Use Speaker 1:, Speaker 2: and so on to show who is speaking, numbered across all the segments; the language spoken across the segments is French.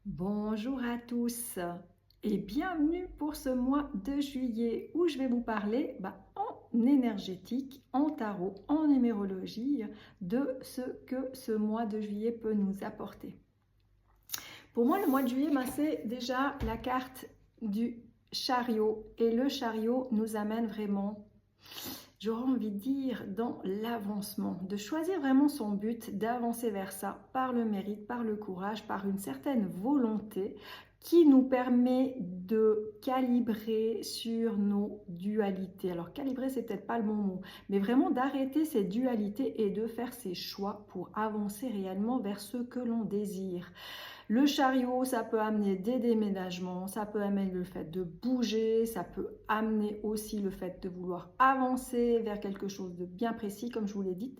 Speaker 1: Bonjour à tous et bienvenue pour ce mois de juillet où je vais vous parler en énergétique, en tarot, en numérologie de ce que ce mois de juillet peut nous apporter. Pour moi, le mois de juillet, c'est déjà la carte du chariot et le chariot nous amène vraiment, j'aurais envie de dire, dans l'avancement, de choisir vraiment son but, d'avancer vers ça par le mérite, par le courage, par une certaine volonté qui nous permet de calibrer sur nos dualités. Alors calibrer, c'est peut-être pas le bon mot, mais vraiment d'arrêter ces dualités et de faire ses choix pour avancer réellement vers ce que l'on désire. Le chariot, ça peut amener des déménagements, ça peut amener le fait de bouger, ça peut amener aussi le fait de vouloir avancer vers quelque chose de bien précis, comme je vous l'ai dit.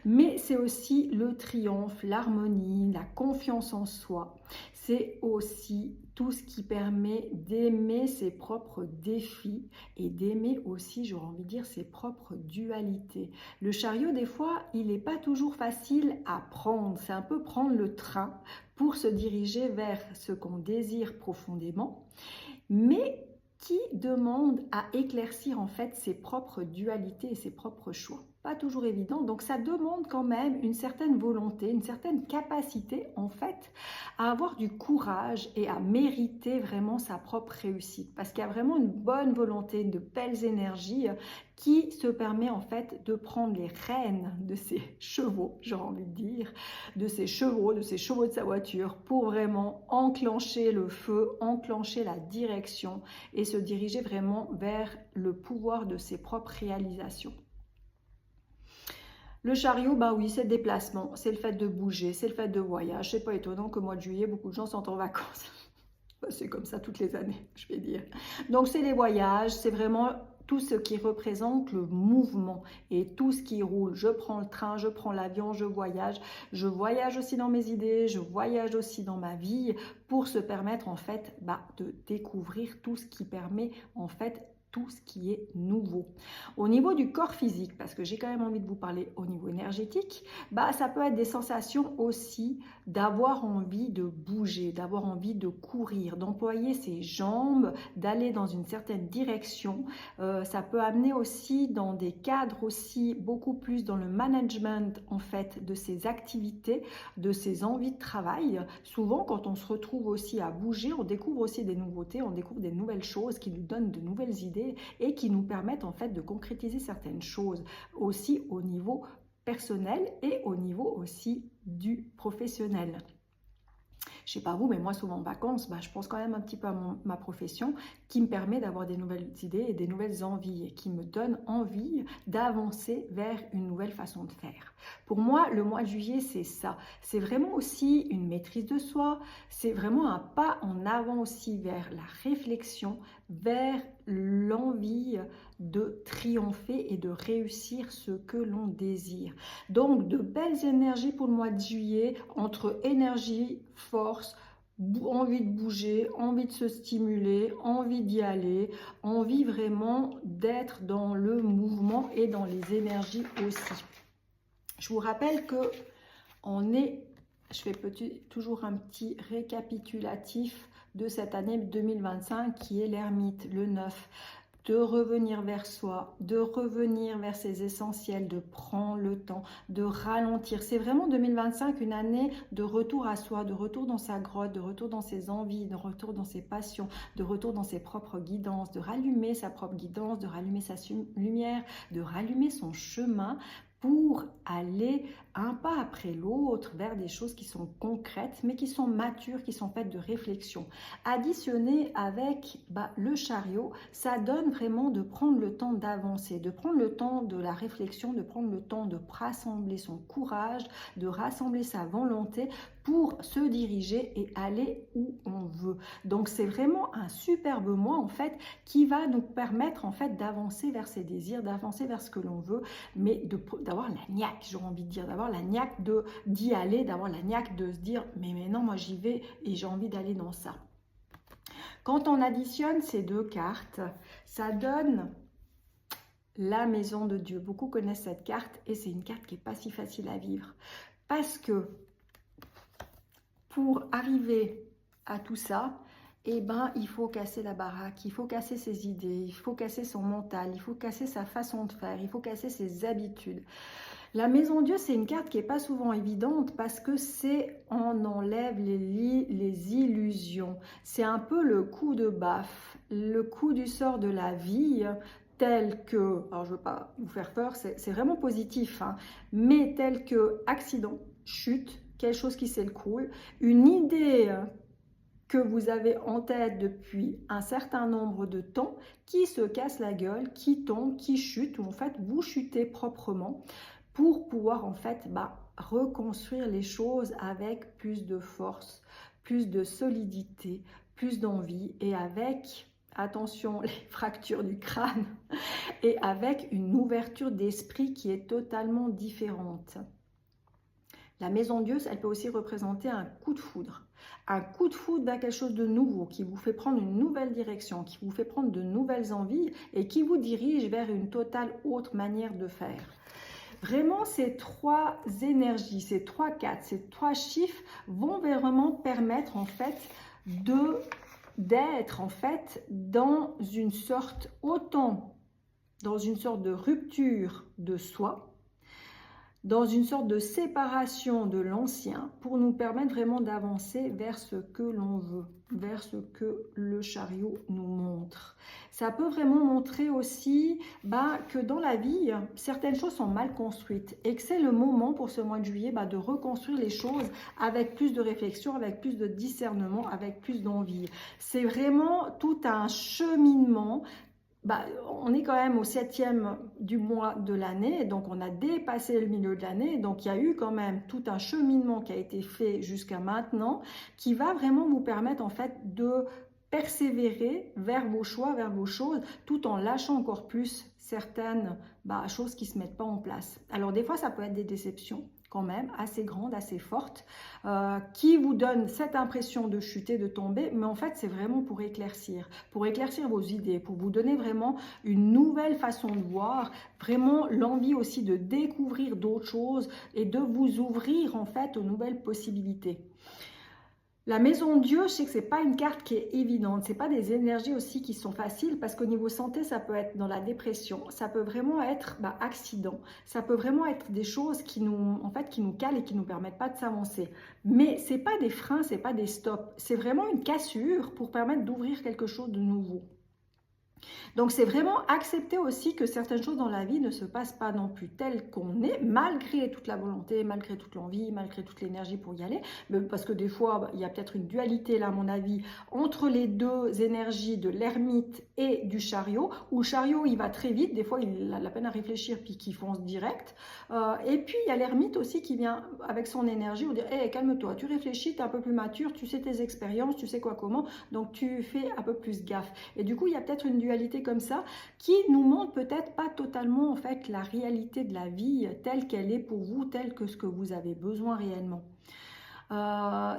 Speaker 1: Mais c'est aussi le triomphe, l'harmonie, la confiance en soi. C'est aussi tout ce qui permet d'aimer ses propres défis et d'aimer aussi, j'aurais envie de dire, ses propres dualités. Le chariot, des fois, il n'est pas toujours facile à prendre. C'est un peu prendre le train pour se diriger vers ce qu'on désire profondément, mais qui demande à éclaircir en fait ses propres dualités et ses propres choix. Pas toujours évident, donc ça demande quand même une certaine volonté, une certaine capacité en fait à avoir du courage et à mériter vraiment sa propre réussite, parce qu'il y a vraiment une bonne volonté, de belles énergies qui se permet en fait de prendre les rênes de ses chevaux, j'ai envie de dire, de ses chevaux de sa voiture pour vraiment enclencher le feu, enclencher la direction et se diriger vraiment vers le pouvoir de ses propres réalisations. Le chariot, oui, c'est le déplacement, c'est le fait de bouger, c'est le fait de voyage. C'est pas étonnant qu'au mois de juillet, beaucoup de gens sont en vacances. C'est comme ça toutes les années, je vais dire. Donc, c'est les voyages, c'est vraiment tout ce qui représente le mouvement et tout ce qui roule. Je prends le train, je prends l'avion, je voyage aussi dans mes idées, je voyage aussi dans ma vie pour se permettre en fait de découvrir tout ce qui permet en fait tout ce qui est nouveau. Au niveau du corps physique, parce que j'ai quand même envie de vous parler au niveau énergétique, ça peut être des sensations aussi d'avoir envie de bouger, d'avoir envie de courir, d'employer ses jambes, d'aller dans une certaine direction. Ça peut amener aussi dans des cadres aussi beaucoup plus dans le management en fait de ses activités, de ses envies de travail. Souvent quand on se retrouve aussi à bouger, on découvre aussi des nouveautés, on découvre des nouvelles choses qui nous donnent de nouvelles idées et qui nous permettent en fait de concrétiser certaines choses aussi au niveau personnel et au niveau aussi du professionnel. Je sais pas vous, mais moi souvent en vacances, je pense quand même un petit peu à ma profession qui me permet d'avoir des nouvelles idées et des nouvelles envies et qui me donne envie d'avancer vers une nouvelle façon de faire. Pour moi, le mois de juillet, c'est ça. C'est vraiment aussi une maîtrise de soi, c'est vraiment un pas en avant aussi vers la réflexion, vers l'envie de triompher et de réussir ce que l'on désire. Donc, de belles énergies pour le mois de juillet, entre énergie, force, envie de bouger, envie de se stimuler, envie d'y aller, envie vraiment d'être dans le mouvement et dans les énergies aussi. Je vous rappelle que je fais toujours un petit récapitulatif de cette année 2025 qui est l'ermite, le 9. De revenir vers soi, de revenir vers ses essentiels, de prendre le temps, de ralentir. C'est vraiment 2025 une année de retour à soi, de retour dans sa grotte, de retour dans ses envies, de retour dans ses passions, de retour dans ses propres guidances, de rallumer sa propre guidance, de rallumer sa lumière, de rallumer son chemin pour aller un pas après l'autre vers des choses qui sont concrètes, mais qui sont matures, qui sont faites de réflexion. Additionné avec le chariot, ça donne vraiment de prendre le temps d'avancer, de prendre le temps de la réflexion, de prendre le temps de rassembler son courage, de rassembler sa volonté pour se diriger et aller où on veut. Donc c'est vraiment un superbe mois en fait qui va nous permettre en fait d'avancer vers ses désirs, d'avancer vers ce que l'on veut, mais d'avoir la niaque, j'aurais envie de dire, d'avoir la niaque d'y aller, d'avoir la niaque de se dire mais non, moi j'y vais et j'ai envie d'aller dans ça. Quand on additionne ces deux cartes, ça donne la maison de Dieu. Beaucoup connaissent cette carte et c'est une carte qui n'est pas si facile à vivre. Parce que pour arriver à tout ça, eh ben, il faut casser la baraque, il faut casser ses idées, il faut casser son mental, il faut casser sa façon de faire, il faut casser ses habitudes. La maison Dieu, c'est une carte qui n'est pas souvent évidente parce que on enlève les illusions. C'est un peu le coup de baffe, le coup du sort de la vie, tel que, alors je ne veux pas vous faire peur, c'est vraiment positif, hein, mais tel que accident, chute, quelque chose qui s'écroule, une idée que vous avez en tête depuis un certain nombre de temps, qui se casse la gueule, qui tombe, qui chute, ou en fait vous chutez proprement pour pouvoir en fait reconstruire les choses avec plus de force, plus de solidité, plus d'envie et avec, attention, les fractures du crâne, et avec une ouverture d'esprit qui est totalement différente. La maison Dieu, elle peut aussi représenter un coup de foudre. Un coup de foudre vers quelque chose de nouveau, qui vous fait prendre une nouvelle direction, qui vous fait prendre de nouvelles envies et qui vous dirige vers une totale autre manière de faire. Vraiment, ces trois énergies, ces trois quatre, ces trois chiffres vont vraiment permettre en fait d'être en fait dans une sorte, autant dans une sorte de rupture de soi, dans une sorte de séparation de l'ancien pour nous permettre vraiment d'avancer vers ce que l'on veut, vers ce que le chariot nous montre. Ça peut vraiment montrer aussi que dans la vie, certaines choses sont mal construites et que c'est le moment pour ce mois de juillet de reconstruire les choses avec plus de réflexion, avec plus de discernement, avec plus d'envie. C'est vraiment tout un cheminement. On est quand même au 7e du mois de l'année, donc on a dépassé le milieu de l'année, donc il y a eu quand même tout un cheminement qui a été fait jusqu'à maintenant, qui va vraiment vous permettre en fait de persévérer vers vos choix, vers vos choses, tout en lâchant encore plus certaines choses qui ne se mettent pas en place. Alors des fois ça peut être des déceptions, quand même assez grande, assez forte, qui vous donne cette impression de chuter, de tomber, mais en fait c'est vraiment pour éclaircir vos idées, pour vous donner vraiment une nouvelle façon de voir, vraiment l'envie aussi de découvrir d'autres choses et de vous ouvrir en fait aux nouvelles possibilités. La maison Dieu, je sais que ce n'est pas une carte qui est évidente, ce n'est pas des énergies aussi qui sont faciles parce qu'au niveau santé, ça peut être dans la dépression, ça peut vraiment être accident, ça peut vraiment être des choses qui nous calent et qui ne nous permettent pas de s'avancer. Mais ce n'est pas des freins, ce n'est pas des stops, c'est vraiment une cassure pour permettre d'ouvrir quelque chose de nouveau. Donc c'est vraiment accepter aussi que certaines choses dans la vie ne se passent pas non plus telles qu'on est, malgré toute la volonté, malgré toute l'envie, malgré toute l'énergie pour y aller, mais parce que des fois il y a peut-être une dualité là à mon avis entre les deux énergies de l'ermite et du chariot, où le chariot il va très vite, des fois il a la peine à réfléchir puis qu'il fonce direct, et puis il y a l'ermite aussi qui vient avec son énergie, où dire hey, calme-toi, tu réfléchis, tu es un peu plus mature, tu sais tes expériences, tu sais quoi comment, donc tu fais un peu plus gaffe, et du coup il y a peut-être une dualité comme ça, qui nous montre peut-être pas totalement en fait la réalité de la vie telle qu'elle est pour vous, telle que ce que vous avez besoin réellement.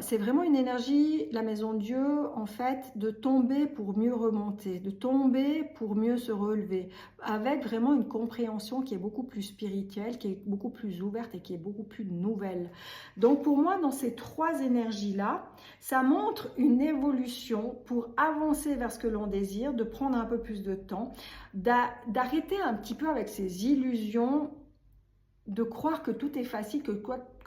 Speaker 1: C'est vraiment une énergie, la maison Dieu, en fait, de tomber pour mieux remonter, de tomber pour mieux se relever, avec vraiment une compréhension qui est beaucoup plus spirituelle, qui est beaucoup plus ouverte et qui est beaucoup plus nouvelle. Donc pour moi, dans ces trois énergies-là, ça montre une évolution pour avancer vers ce que l'on désire, de prendre un peu plus de temps, d'arrêter un petit peu avec ces illusions, de croire que tout est facile, que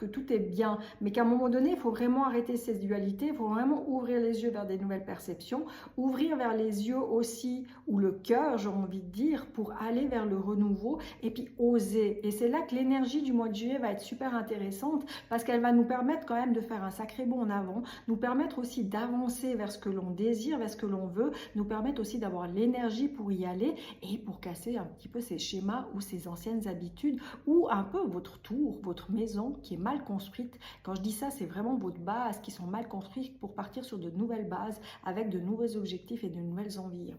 Speaker 1: tout est bien, mais qu'à un moment donné, il faut vraiment arrêter ces dualités, il faut vraiment ouvrir les yeux vers des nouvelles perceptions, ouvrir vers les yeux aussi, ou le cœur, j'ai envie de dire, pour aller vers le renouveau, et puis oser. Et c'est là que l'énergie du mois de juillet va être super intéressante, parce qu'elle va nous permettre quand même de faire un sacré bond en avant, nous permettre aussi d'avancer vers ce que l'on désire, vers ce que l'on veut, nous permettre aussi d'avoir l'énergie pour y aller, et pour casser un petit peu ces schémas ou ces anciennes habitudes, ou un peu votre tour, votre maison qui est mal construite. Quand je dis ça, c'est vraiment votre base qui sont mal construites pour partir sur de nouvelles bases avec de nouveaux objectifs et de nouvelles envies.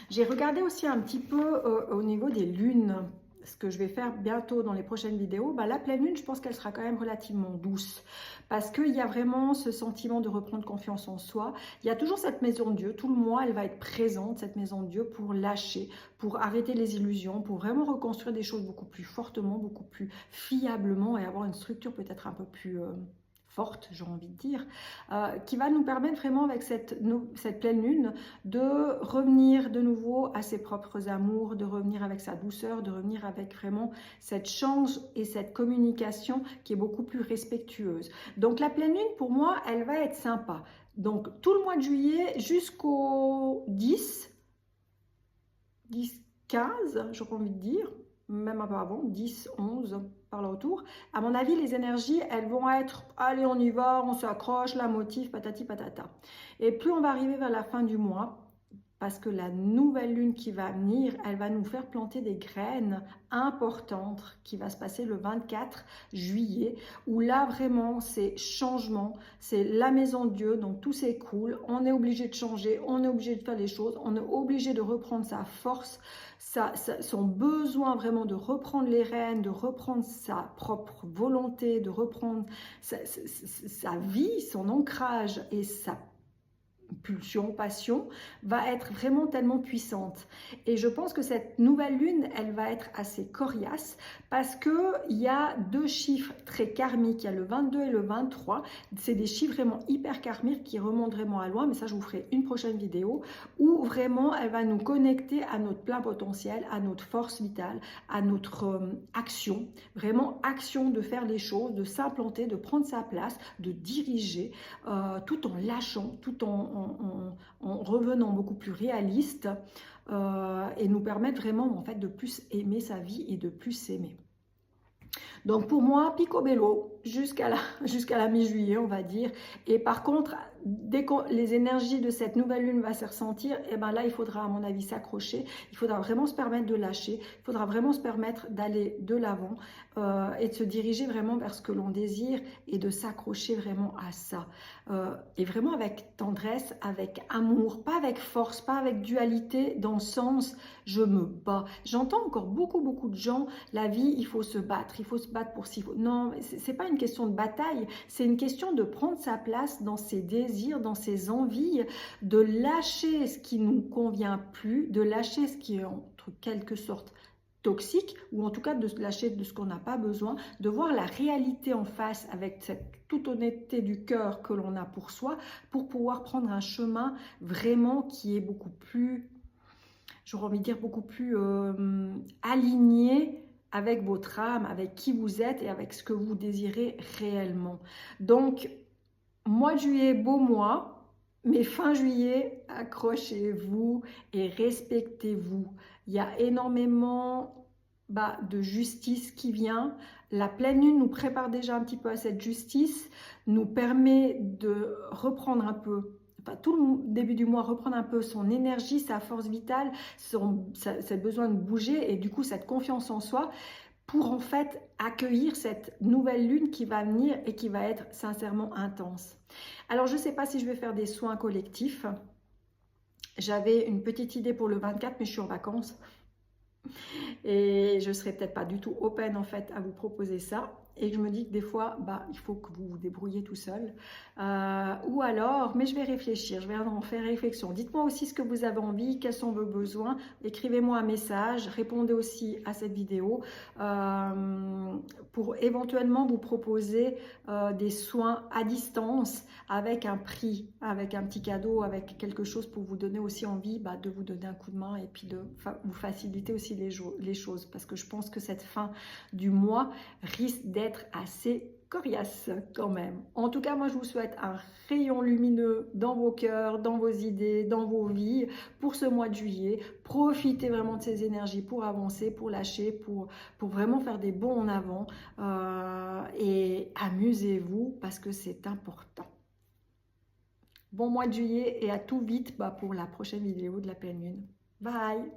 Speaker 1: J'ai regardé aussi un petit peu au niveau des lunes, ce que je vais faire bientôt dans les prochaines vidéos. La pleine lune, je pense qu'elle sera quand même relativement douce parce qu'il y a vraiment ce sentiment de reprendre confiance en soi. Il y a toujours cette maison de Dieu, tout le mois elle va être présente, cette maison de Dieu, pour lâcher, pour arrêter les illusions, pour vraiment reconstruire des choses beaucoup plus fortement, beaucoup plus fiablement et avoir une structure peut-être un peu plus forte, j'ai envie de dire, qui va nous permettre vraiment avec cette pleine lune de revenir de nouveau à ses propres amours, de revenir avec sa douceur, de revenir avec vraiment cette chance et cette communication qui est beaucoup plus respectueuse. Donc la pleine lune, pour moi, elle va être sympa. Donc tout le mois de juillet jusqu'au 10, 15, j'aurais envie de dire, même un peu avant, 10, 11, par là autour. À mon avis, les énergies, elles vont être, allez, on y va, on s'accroche, la motive, patati patata. Et plus on va arriver vers la fin du mois, parce que la nouvelle lune qui va venir, elle va nous faire planter des graines importantes qui va se passer le 24 juillet, où là vraiment c'est changement, c'est la maison de Dieu, donc tout s'écoule, on est obligé de changer, on est obligé de faire les choses, on est obligé de reprendre sa force, son besoin vraiment de reprendre les rênes, de reprendre sa propre volonté, de reprendre sa vie, son ancrage et sa pulsion, passion, va être vraiment tellement puissante. Et je pense que cette nouvelle lune, elle va être assez coriace parce qu'il y a deux chiffres très karmiques, il y a le 22 et le 23, c'est des chiffres vraiment hyper karmiques qui remontent vraiment à loin, mais ça je vous ferai une prochaine vidéo, où vraiment elle va nous connecter à notre plein potentiel, à notre force vitale, à notre action, vraiment action de faire les choses, de s'implanter, de prendre sa place, de diriger, tout en lâchant, tout en revenant beaucoup plus réaliste et nous permettre vraiment en fait de plus aimer sa vie et de plus s'aimer. Donc pour moi, picobello jusqu'à la mi-juillet, on va dire. Et par contre, dès que les énergies de cette nouvelle lune vont se ressentir, et ben là, il faudra à mon avis s'accrocher. Il faudra vraiment se permettre de lâcher. Il faudra vraiment se permettre d'aller de l'avant et de se diriger vraiment vers ce que l'on désire et de s'accrocher vraiment à ça. Et vraiment avec tendresse, avec amour, pas avec force, pas avec dualité, dans le sens je me bats. J'entends encore beaucoup de gens, la vie, il faut se battre pour s'y... Non, c'est pas une question de bataille, c'est une question de prendre sa place dans ses désirs, dans ses envies, de lâcher ce qui nous convient plus, de lâcher ce qui est en quelque sorte toxique, ou en tout cas de se lâcher de ce qu'on n'a pas besoin, de voir la réalité en face avec cette toute honnêteté du cœur que l'on a pour soi, pour pouvoir prendre un chemin vraiment qui est beaucoup plus, j'aurais envie de dire, beaucoup plus aligné avec votre âme, avec qui vous êtes et avec ce que vous désirez réellement. Donc, mois de juillet, beau mois. Mais fin juillet, accrochez-vous et respectez-vous. Il y a énormément de justice qui vient. La pleine lune nous prépare déjà un petit peu à cette justice, nous permet de reprendre un peu, tout le début du mois, reprendre un peu son énergie, sa force vitale, ses besoins de bouger et du coup cette confiance en soi, pour en fait accueillir cette nouvelle lune qui va venir et qui va être sincèrement intense. Alors je ne sais pas si je vais faire des soins collectifs. J'avais une petite idée pour le 24, mais je suis en vacances. Et je ne serai peut-être pas du tout open en fait à vous proposer ça. Et je me dis que des fois, il faut que vous vous débrouillez tout seul. Ou alors, mais je vais réfléchir, je vais en faire réflexion. Dites-moi aussi ce que vous avez envie, quels sont vos besoins. Écrivez-moi un message, répondez aussi à cette vidéo pour éventuellement vous proposer des soins à distance avec un prix, avec un petit cadeau, avec quelque chose pour vous donner aussi envie de vous donner un coup de main et puis de vous faciliter aussi les choses. Parce que je pense que cette fin du mois risque d'être assez coriace quand même. En tout cas, moi je vous souhaite un rayon lumineux dans vos cœurs, dans vos idées, dans vos vies pour ce mois de juillet. Profitez vraiment de ces énergies pour avancer, pour lâcher, pour vraiment faire des bonds en avant et amusez-vous parce que c'est important. Bon mois de juillet et à tout vite pour la prochaine vidéo de la pleine lune. Bye!